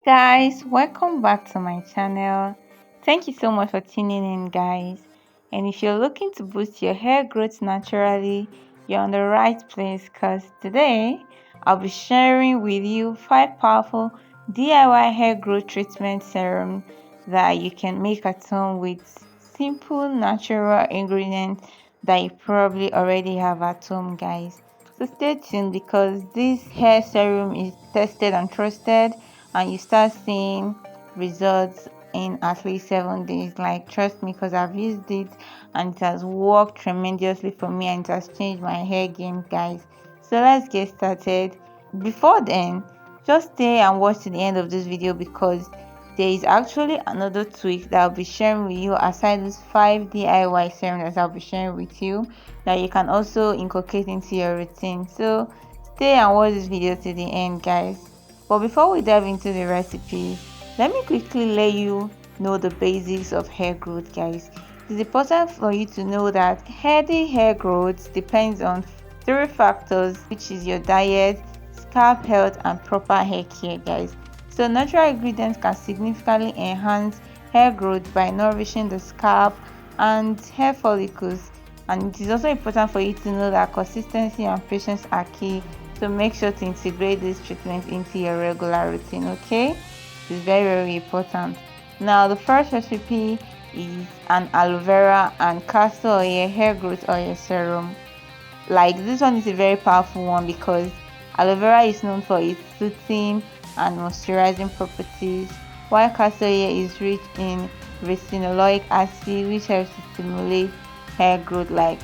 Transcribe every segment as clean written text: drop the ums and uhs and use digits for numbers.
Guys, welcome back to my channel. Thank you so much for tuning in, guys. And if you're looking to boost your hair growth naturally, you're on the right place because today I'll be sharing with you 5 powerful DIY hair growth treatment serum that you can make at home with simple natural ingredients that you probably already have at home, guys. So stay tuned because this hair serum is tested and trusted, and you start seeing results in at least 7 days. Like, trust me, because I've used it and it has worked tremendously for me and it has changed my hair game, guys. So let's get started. Before then, just stay and watch to the end of this video because there is actually another tweak that I'll be sharing with you aside these 5 DIY serums that I'll be sharing with you that you can also inculcate into your routine. So stay and watch this video to the end, guys. But before we dive into the recipe, let me quickly let you know the basics of hair growth, guys. It is important for you to know that healthy hair growth depends on 3 factors, which is your diet, scalp health, and proper hair care, guys. So natural ingredients can significantly enhance hair growth by nourishing the scalp and hair follicles. And it is also important for you to know that consistency and patience are key, so make sure to integrate this treatment into your regular routine. Okay, it's very important. Now the first recipe is an aloe vera and castor oil hair growth oil serum. Like, this one is a very powerful one because aloe vera is known for its soothing and moisturizing properties, while castor oil is rich in retinolic acid, which helps to stimulate hair growth. Like,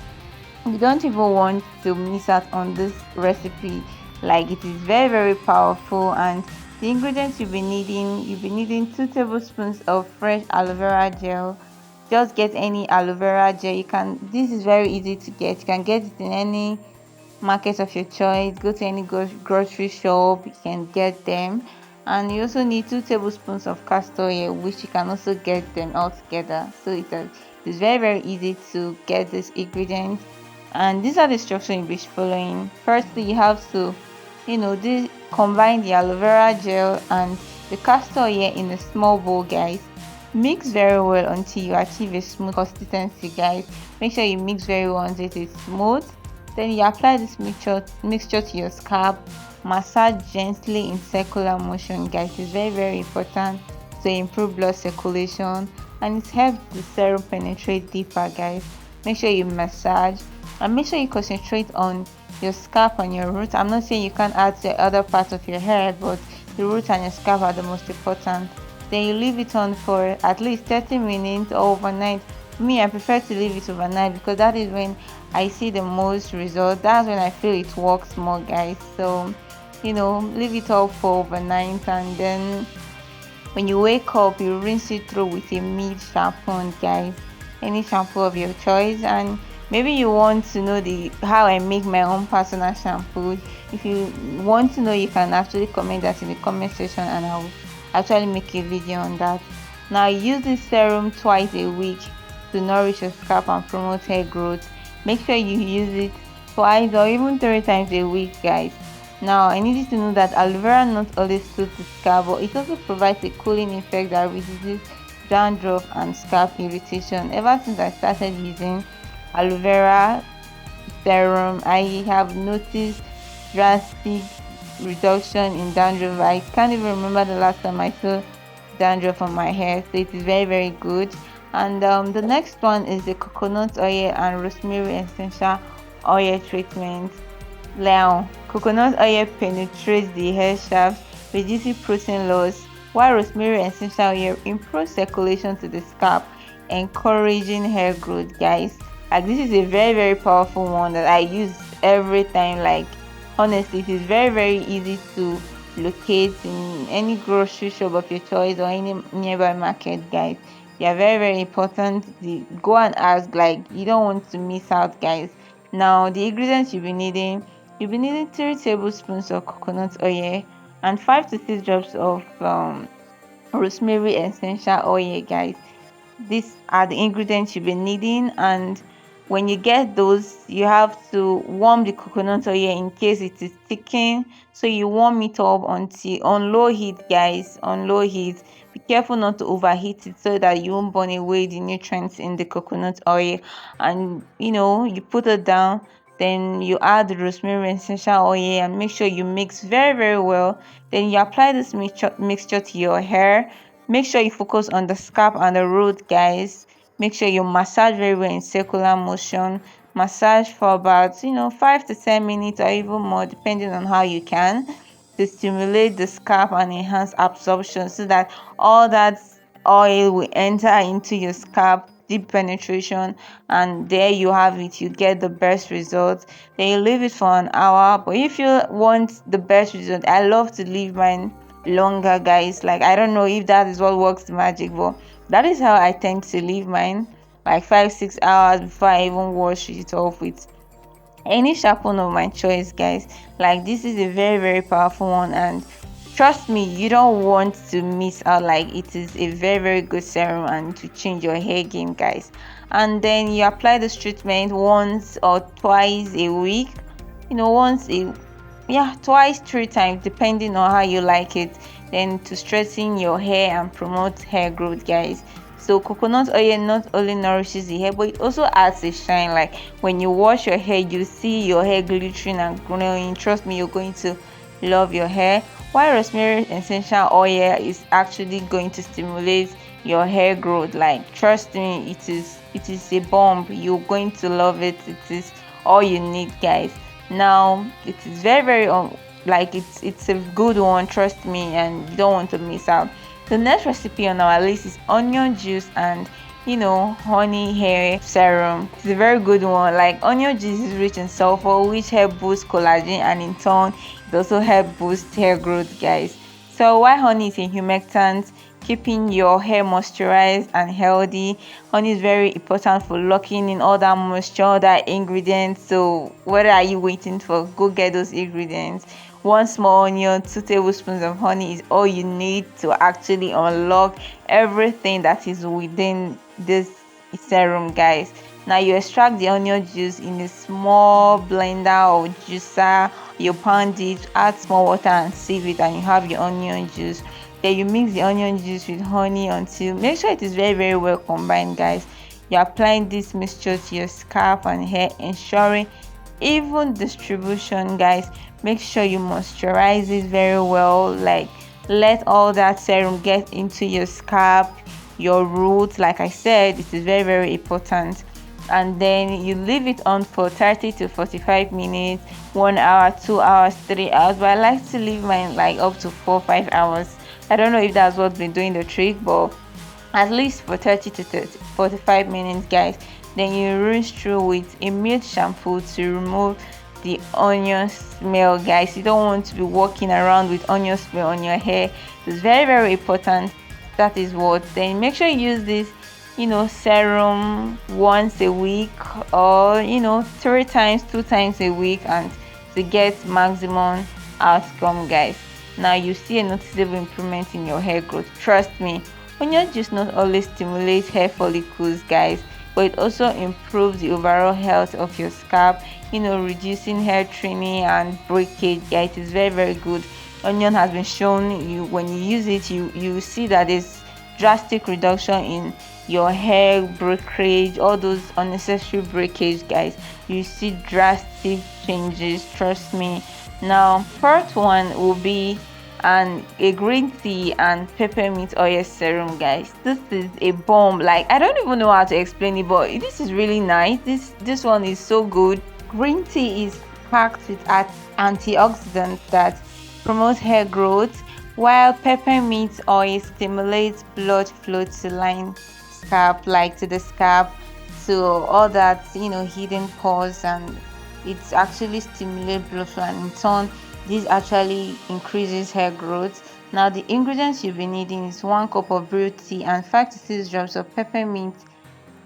you don't even want to miss out on this recipe. Like, it is very powerful. And the ingredients you'll be needing 2 tablespoons of fresh aloe vera gel. Just get any aloe vera gel. This is very easy to get. You can get it in any market of your choice. Go to any grocery shop, you can get them. And you also need 2 tablespoons of castor oil, which you can also get them all together. So it's very easy to get this ingredient. And these are the instructions you'll be following. Firstly, you have to combine the aloe vera gel and the castor oil in a small bowl, guys. Mix very well until you achieve a smooth consistency, guys. Make sure you mix very well until it is smooth. Then you apply this mixture to your scalp. Massage gently in circular motion, guys. It's very important to improve blood circulation, and it helps the serum penetrate deeper, guys. Make sure you massage and make sure you concentrate on your scalp and your roots. I'm not saying you can't add the other parts of your hair, but the roots and your scalp are the most important. Then you leave it on for at least 30 minutes or overnight. Me, I prefer to leave it overnight because that is when I see the most result. That's when I feel it works more, guys. So leave it up for overnight, and then when you wake up, you rinse it through with a mid shampoo, guys. Any shampoo of your choice. And maybe you want to know the how I make my own personal shampoo. If you want to know, you can actually comment that in the comment section, and I'll actually make a video on that. Now, use this serum twice a week to nourish your scalp and promote hair growth. Make sure you use it twice or even 3 times a week, guys. Now, I need you to know that aloe vera not only soothes the scalp, but it also provides a cooling effect that reduces dandruff and scalp irritation. Ever since I started using aloe vera serum, I have noticed drastic reduction in dandruff. I can't even remember the last time I saw dandruff on my hair, so it is very good. And the next one is the coconut oil and rosemary essential oil treatment. Now, coconut oil penetrates the hair shaft, reducing protein loss, while rosemary essential oil improves circulation to the scalp, encouraging hair growth, guys. Like, this is a very powerful one that I use every time. Like, honestly, it is very easy to locate in any grocery shop of your choice or any nearby market, guys. They are very important. Go and ask, like, you don't want to miss out, guys. Now, the ingredients you'll be needing 3 tablespoons of coconut oil and 5 to 6 drops of rosemary essential oil, guys. These are the ingredients you'll be needing. And When you get those, you have to warm the coconut oil in case it is sticking. So you warm it up until on low heat, guys, on low heat. Be careful not to overheat it so that you won't burn away the nutrients in the coconut oil. And you put it down, then you add the rosemary essential oil and make sure you mix very, very well. Then you apply this mixture to your hair. Make sure you focus on the scalp and the root, guys. Make sure you massage very well in circular motion. Massage for about 5 to 10 minutes or even more, depending on how you can, to stimulate the scalp and enhance absorption so that all that oil will enter into your scalp, deep penetration, and there you have it. You get the best results. Then you leave it for an hour. But if you want the best result, I love to leave mine longer, guys. Like, I don't know if that is what works the magic, but that is how I tend to leave mine, like 5 6 hours before I even wash it off with any shampoo of my choice, guys. Like, this is a very, very powerful one, and trust me, you don't want to miss out. Like, it is a very, very good serum and to change your hair game, guys. And then you apply this treatment once or twice a week. Once a yeah, twice, 3 times, depending on how you like it. Then to straighten your hair and promote hair growth, guys. So coconut oil not only nourishes the hair, but it also adds a shine. Like, when you wash your hair, you see your hair glittering and glowing. Trust me, you're going to love your hair. While rosemary essential oil is actually going to stimulate your hair growth. Like, trust me, it is a bomb. You're going to love it. It is all you need, guys. Now, it is very, very like, it's a good one, trust me, and you don't want to miss out. The next recipe on our list is onion juice and honey hair serum. It's a very good one. Like, onion juice is rich in sulfur, which help boost collagen, and in turn it also help boost hair growth, guys. So while honey is a humectant, keeping your hair moisturized and healthy, honey is very important for locking in all that moisture, all that ingredients. So what are you waiting for? Go get those ingredients. One small onion, 2 tablespoons of honey is all you need to actually unlock everything that is within this serum, guys. Now you extract the onion juice in a small blender or juicer. You pound it, add small water and sieve it, and you have your onion juice. Then you mix the onion juice with honey until, make sure it is very, very well combined, guys. You're applying this mixture to your scalp and hair, ensuring even distribution, guys. Make sure you moisturize it very well. Like, let all that serum get into your scalp, your roots. Like I said, it is very, very important. And then you leave it on for 30 to 45 minutes, 1 hour, 2 hours, 3 hours. But I like to leave mine like up to 4 5 hours. I don't know if that's what's been doing the trick, but at least for 30 to 45 minutes, guys. Then you rinse through with a mild shampoo to remove the onion smell, guys. You don't want to be walking around with onion smell on your hair. It's very, very important. That is what. Then make sure you use this serum once a week, or 3 times, 2 times a week, and to get maximum outcome, guys. Now you see a noticeable improvement in your hair growth. Trust me, onion juice not only stimulates hair follicles, guys, but it also improves the overall health of your scalp, reducing hair thinning and breakage. Yeah, it is very, very good. Onion has been shown, you when you use it, you see that there's drastic reduction in your hair breakage, all those unnecessary breakage, guys. You see drastic changes, trust me. Now, first one will be a green tea and peppermint oil serum, guys. This is a bomb. Like, I don't even know how to explain it, but this is really nice. This one is so good. Green tea is packed with antioxidants that promote hair growth, while peppermint oil stimulates blood flow to line scalp, like to the scalp, to all that hidden pores, and it's actually stimulates blood flow, and in turn this actually increases hair growth. Now the ingredients you'll be needing is 1 cup of brewed tea and 5 to 6 drops of peppermint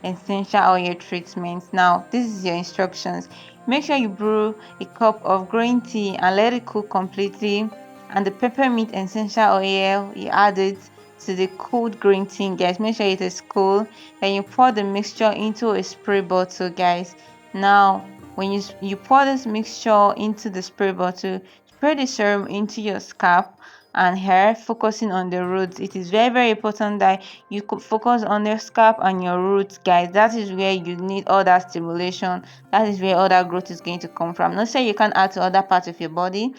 essential oil treatment. Now this is your instructions. Make sure you brew a cup of green tea and let it cool completely, and the peppermint essential oil, you add it to the cooled green tea, guys. Make sure it is cool. Then you pour the mixture into a spray bottle, guys. Now when you pour this mixture into the spray bottle, spray the serum into your scalp and hair, focusing on the roots. It is very important that you could focus on your scalp and your roots, guys. That is where you need all that stimulation. That is where all that growth is going to come from. Not say you can add to other parts of your body,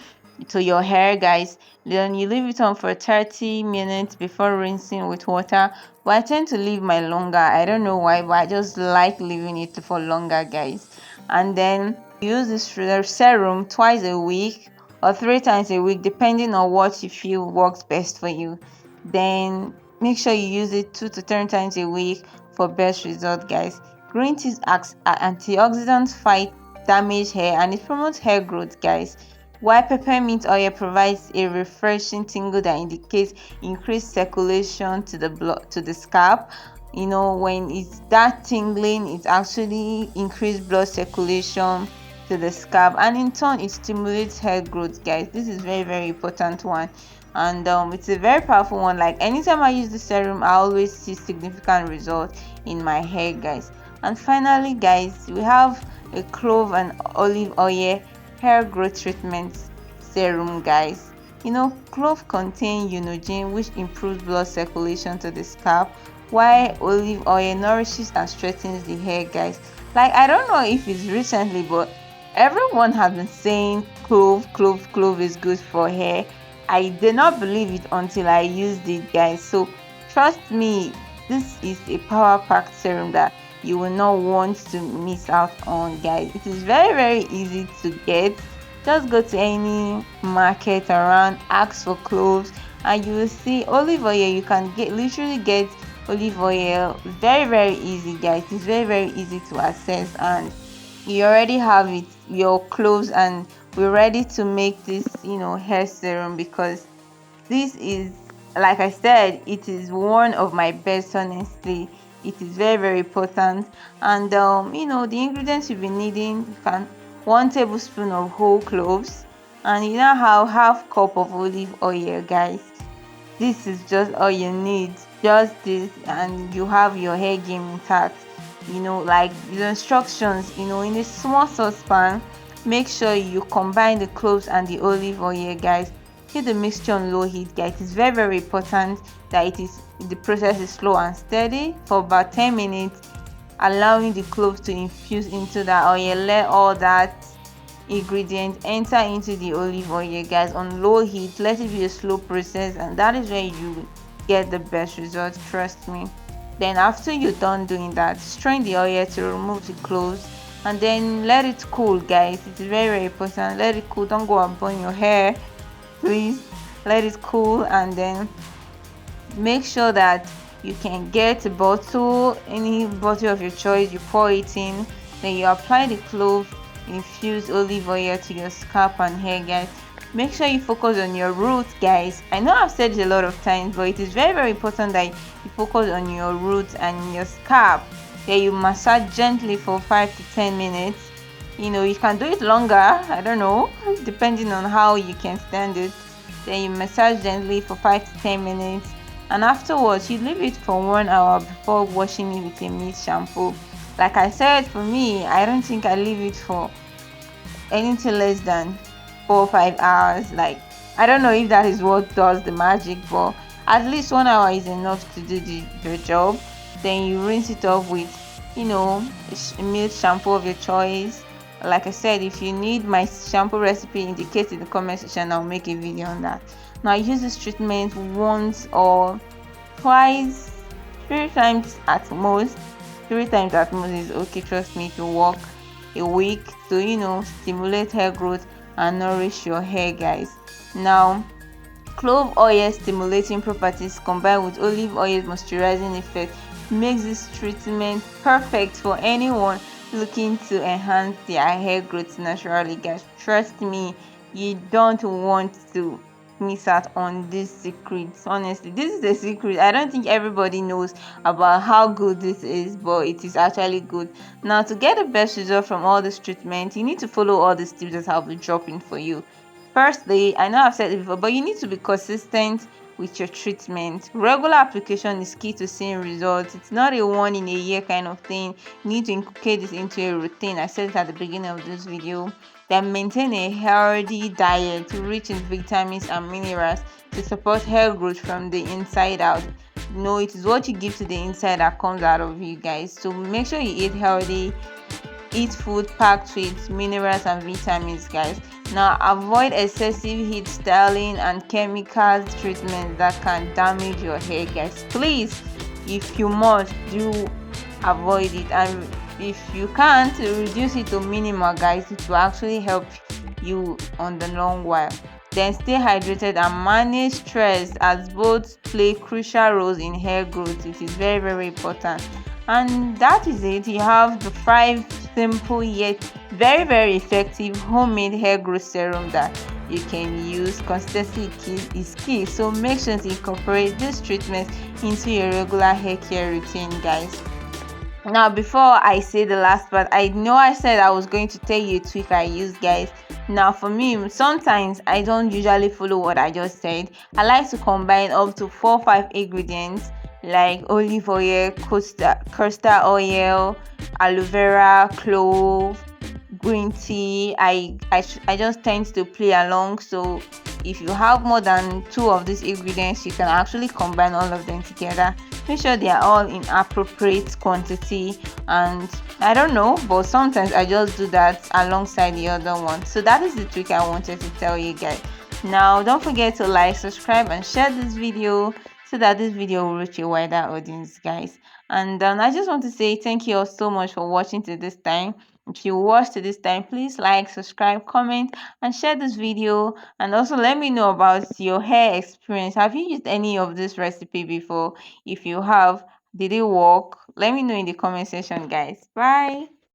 to your hair, guys. Then you leave it on for 30 minutes before rinsing with water. But I tend to leave my longer. I don't know why, but I just like leaving it for longer, guys. And then use this serum twice a week or 3 times a week, depending on what you feel works best for you. Then make sure you use it 2 to 3 times a week for best result, guys. Green tea's antioxidants fight damaged hair and it promotes hair growth, guys. While peppermint oil provides a refreshing tingle that indicates increased circulation to the blood, to the scalp. When it's that tingling, it actually increased blood circulation to the scalp, and in turn it stimulates hair growth, guys. This is very important one, and it's a very powerful one. Like anytime I use the serum, I always see significant results in my hair, guys. And finally, guys, we have a clove and olive oil hair growth treatment serum, guys. Clove contain eunogen, which improves blood circulation to the scalp, while olive oil nourishes and strengthens the hair, guys. Like, I don't know if it's recently, but everyone has been saying clove is good for hair. I did not believe it until I used it, guys. So trust me, this is a power packed serum that you will not want to miss out on, guys. It is very easy to get. Just go to any market around, ask for cloves, and you will see olive oil. You can literally get olive oil very easy, guys. It's very easy to access, and you already have it, your cloves, and we're ready to make this hair serum, because this is, like I said, it is one of my best, honestly. It is very important. And the ingredients you'll be needing, you can 1 tablespoon of whole cloves, and you now have half cup of olive oil, guys. This is just all you need, just this, and you have your hair game intact. Like the instructions, in a small saucepan. Make sure you combine the cloves and the olive oil, guys. Heat the mixture on low heat, guys. It's very important that the process is slow and steady for about 10 minutes, allowing the cloves to infuse into that oil. Let all that ingredient enter into the olive oil, guys, on low heat. Let it be a slow process, and that is where you get the best results, trust me. Then after you're done doing that, strain the oil to remove the cloves, and then let it cool, guys. It is very important. Let it cool. Don't go and burn your hair, please. Let it cool, and then make sure that you can get a bottle, any bottle of your choice. You pour it in, then you apply the clove infused olive oil to your scalp and hair, guys. Make sure you focus on your roots, guys. I know I've said it a lot of times, but it is very important that you focus on your roots and your scalp. Then you massage gently for 5 to 10 minutes. You can do it longer, I don't know, depending on how you can stand it. Then you massage gently for 5 to 10 minutes, and afterwards you leave it for 1 hour before washing it with a mist shampoo. Like I said, for me, I don't think I leave it for anything less than 4 or 5 hours. Like, I don't know if that is what does the magic, but at least 1 hour is enough to do the job. Then you rinse it off with a milk shampoo of your choice. Like I said, if you need my shampoo recipe, indicate in the comment section. I'll make a video on that. Now, I use this treatment once or twice, 3 times at most. 3 times at most is okay, trust me. To work a week to stimulate hair growth and nourish your hair, guys. Now, clove oil stimulating properties combined with olive oil moisturizing effect makes this treatment perfect for anyone looking to enhance their hair growth naturally, guys. Trust me, you don't want to miss out on this secret. Honestly, this is a secret. I don't think everybody knows about how good this is, but it is actually good. Now, to get the best result from all this treatment, you need to follow all the tips that I'll be dropping for you. Firstly, I know I've said it before, but you need to be consistent with your treatment. Regular application is key to seeing results. It's not a one in a year kind of thing. You need to inculcate this into a routine. I said it at the beginning of this video. Then maintain a healthy diet rich in vitamins and minerals to support hair growth from the inside out. No, it is what you give to the inside that comes out of you, guys. So make sure you eat healthy, eat food packed with minerals and vitamins, guys. Now avoid excessive heat styling and chemical treatments that can damage your hair, guys. Please, if you must, do avoid it, and if you can't, reduce it to minimal, guys. It will actually help you on the long while. Then stay hydrated and manage stress, as both play crucial roles in hair growth. It is very, very important. And that is it. You have the 5 simple yet very, very effective homemade hair growth serum that you can use. Consistency is key, so make sure to incorporate this treatment into your regular hair care routine, guys. Now, before I say the last part, I know I said I was going to tell you a trick I use, guys. Now, for me, sometimes I don't usually follow what I just said. I like to combine up to 4 or 5 ingredients like olive oil, castor oil, aloe vera, clove, green tea. I just tend to play along. So if you have more than 2 of these ingredients, you can actually combine all of them together. Make sure they are all in appropriate quantity, and I don't know, but sometimes I just do that alongside the other one. So that is the trick I wanted to tell you, guys. Now don't forget to like, subscribe and share this video so that this video will reach a wider audience, guys. And I just want to say thank you all so much for watching to this time. If you watched to this time, please like, subscribe, comment and share this video, and also let me know about your hair experience. Have you used any of this recipe before? If you have, did it work? Let me know in the comment section, guys. Bye.